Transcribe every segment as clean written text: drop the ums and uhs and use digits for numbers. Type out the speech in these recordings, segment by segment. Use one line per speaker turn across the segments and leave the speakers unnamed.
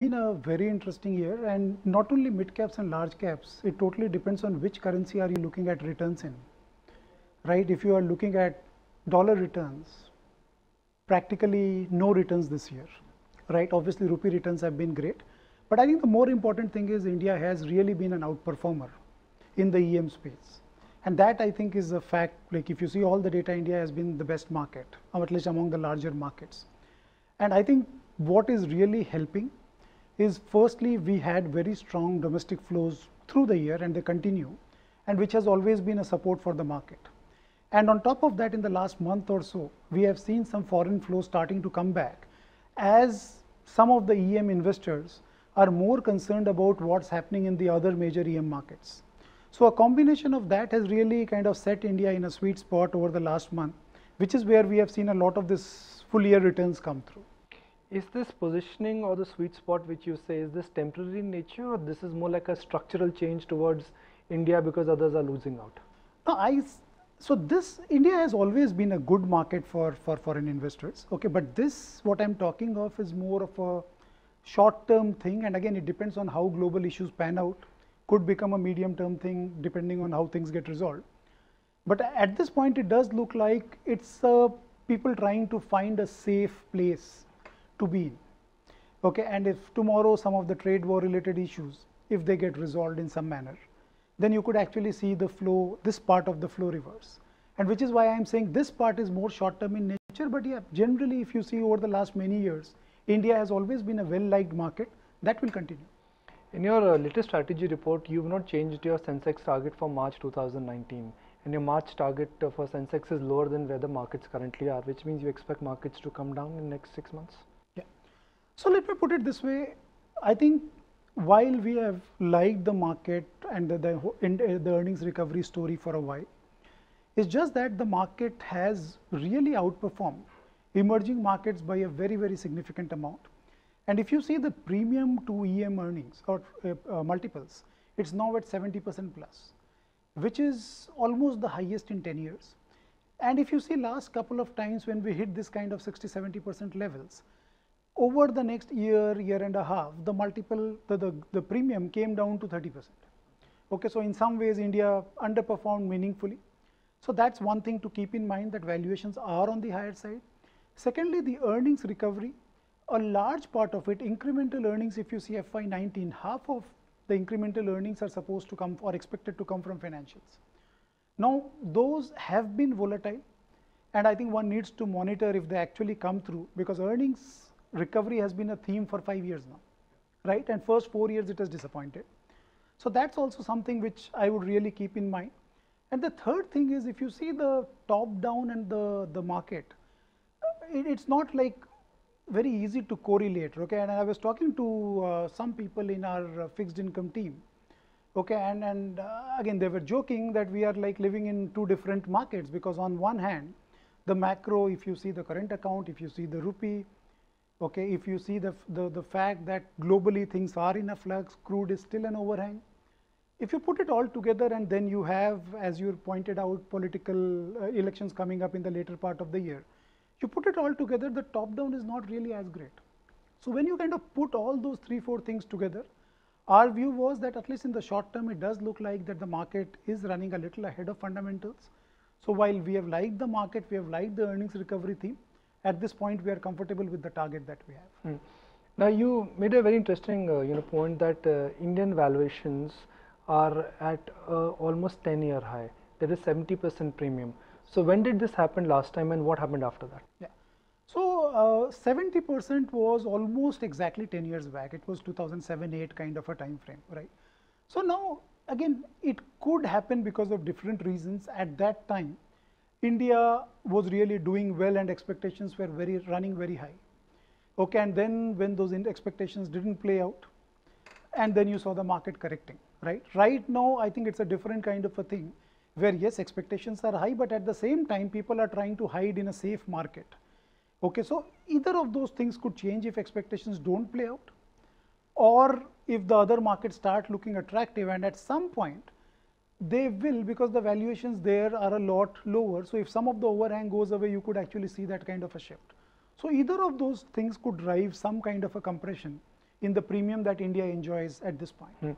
Been a very interesting year, and not only mid caps and large caps, it totally depends on which currency are you looking at returns in, right? If you are looking at dollar returns, practically no returns this year, right? Obviously, rupee returns have been great, but I think the more important thing is India has really been an outperformer in the EM space, and that I think is a fact. Like if you see all the data, India has been the best market, or at least among the larger markets. And I think what is really helping is firstly, we had very strong domestic flows through the year and they continue, and which has always been a support for the market. And on top of that, in the last month or so, we have seen some foreign flows starting to come back as some of the EM investors are more concerned about what's happening in the other major EM markets. So a combination of that has really kind of set India in a sweet spot over the last month, which is where we have seen a lot of this full year returns come through.
Is this positioning or the sweet spot which you say, is this temporary in nature, or this is more like a structural change towards India because others are losing out?
No, so this India has always been a good market for foreign investors. Okay, but this what I'm talking of is more of a short-term thing, and again it depends on how global issues pan out. Could become a medium-term thing depending on how things get resolved. But at this point, it does look like it's people trying to find a safe place to be in. Okay, and if tomorrow some of the trade war related issues, if they get resolved in some manner, then you could actually see the flow, this part of the flow reverse. And which is why I'm saying this part is more short term in nature. But yeah, generally, if you see over the last many years, India has always been a well liked market. That will continue.
In your latest strategy report, you've not changed your Sensex target for March 2019, and your March target for Sensex is lower than where the markets currently are, which means you expect markets to come down in the next 6 months.
Yeah. So let me put it this way. I think while we have liked the market and the earnings recovery story for a while, it's just that the market has really outperformed emerging markets by a very, very significant amount. And if you see the premium to EM earnings or multiples, it's now at 70% plus, which is almost the highest in 10 years. And if you see last couple of times when we hit this kind of 60-70% levels, over the next year and a half, the multiple, the premium came down to 30%. Okay, so in some ways, India underperformed meaningfully. So that's one thing to keep in mind, that valuations are on the higher side. Secondly, the earnings recovery, a large part of it, incremental earnings, if you see FY19, half of the incremental earnings are supposed to come or expected to come from financials. Now, those have been volatile, and I think one needs to monitor if they actually come through, because earnings recovery has been a theme for 5 years now, right? And first 4 years it has disappointed. So that's also something which I would really keep in mind. And the third thing is, if you see the top down and the market, it's not like very easy to correlate. Okay, and I was talking to some people in our fixed income team. Okay, and again they were joking that we are like living in two different markets, because on one hand, the macro, if you see the current account, if you see the rupee, okay, if you see the fact that globally things are in a flux, crude is still an overhang. If you put it all together, and then you have, as you pointed out, political elections coming up in the later part of the year, you put it all together, the top down is not really as great. So when you kind of put all those 3-4 things together, our view was that at least in the short term, it does look like that the market is running a little ahead of fundamentals. So while we have liked the market, we have liked the earnings recovery theme, at this point we are comfortable with the target that we have.
Now you made a very interesting point that Indian valuations are at almost 10-year high. There is 70% premium. So when did this happen last time, and what happened after that?
Yeah. So 70% was almost exactly 10 years back. It was 2007-8 kind of a time frame, right? So now again, it could happen because of different reasons. At that time, India was really doing well and expectations were running very high. Okay, and then when those expectations didn't play out, and then you saw the market correcting, right? Right now, I think it's a different kind of a thing, where yes, expectations are high, but at the same time, people are trying to hide in a safe market. Okay, so either of those things could change if expectations don't play out, or if the other markets start looking attractive, and at some point they will, because the valuations there are a lot lower. So if some of the overhang goes away, you could actually see that kind of a shift. So either of those things could drive some kind of a compression in the premium that India enjoys at this point.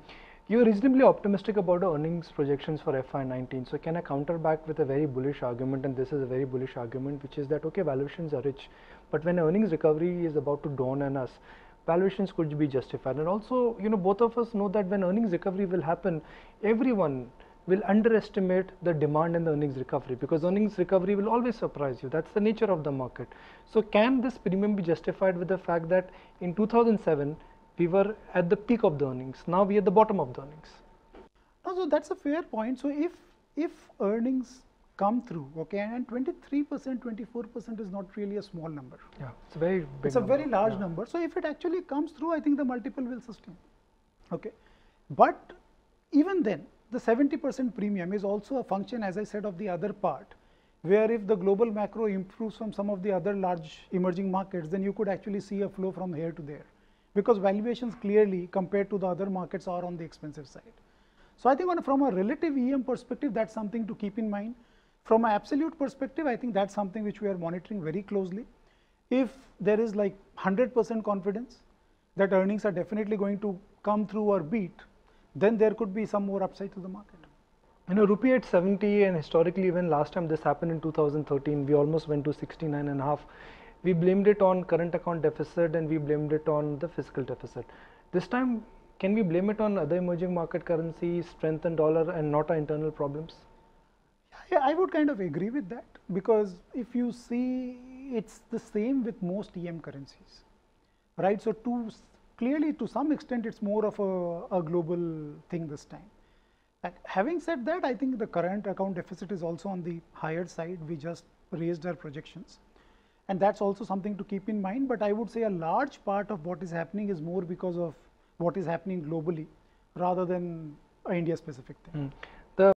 You're reasonably optimistic about the earnings projections for FY19. So can I counter back with a very bullish argument, and this is a very bullish argument, which is that okay, valuations are rich, but when earnings recovery is about to dawn on us, valuations could be justified. And also, both of us know that when earnings recovery will happen, everyone will underestimate the demand and the earnings recovery, because earnings recovery will always surprise you. That's the nature of the market. So can this premium be justified with the fact that in 2007 we were at the peak of the earnings, now we are at the bottom of the earnings?
No, so that's a fair point. So if earnings come through, okay, and 23%, 24% is not really a small number.
Yeah, it's a very big
It's a
number.
very large number. So if it actually comes through, I think the multiple will sustain. Okay, but even then, the 70% premium is also a function, as I said, of the other part, where if the global macro improves from some of the other large emerging markets, then you could actually see a flow from here to there, because valuations clearly compared to the other markets are on the expensive side. So I think from a relative EM perspective, that's something to keep in mind. From an absolute perspective, I think that's something which we are monitoring very closely. If there is like 100% confidence that earnings are definitely going to come through or beat, then there could be some more upside to the market.
Rupee at 70, and historically even last time this happened in 2013, we almost went to 69.5. We blamed it on current account deficit and we blamed it on the fiscal deficit. This time, can we blame it on other emerging market currencies, strength in dollar, and not our internal problems?
Yeah, I would kind of agree with that, because if you see, it's the same with most EM currencies, right? So clearly to some extent, it's more of a global thing this time. And having said that, I think the current account deficit is also on the higher side. We just raised our projections, and that's also something to keep in mind. But I would say a large part of what is happening is more because of what is happening globally rather than an India specific thing.